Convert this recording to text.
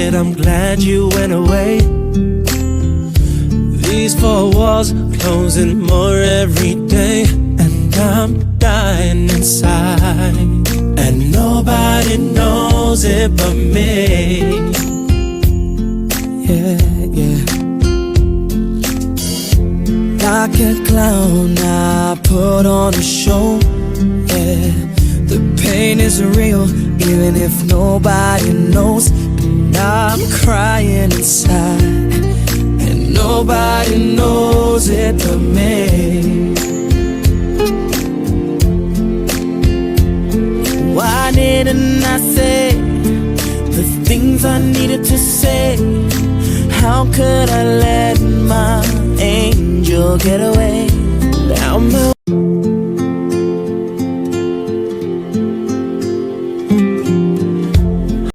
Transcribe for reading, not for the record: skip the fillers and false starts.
it, I'm glad you went away. These four walls are closing more every day, and I'm dying inside, and nobody knows it but me. Yeah, yeah. Like a clown, I put on a show. Yeah, the pain is real, even if nobody knows. And I'm crying inside, and nobody knows it but me. Why didn't I say the things I needed to say? How could I let my angel get away?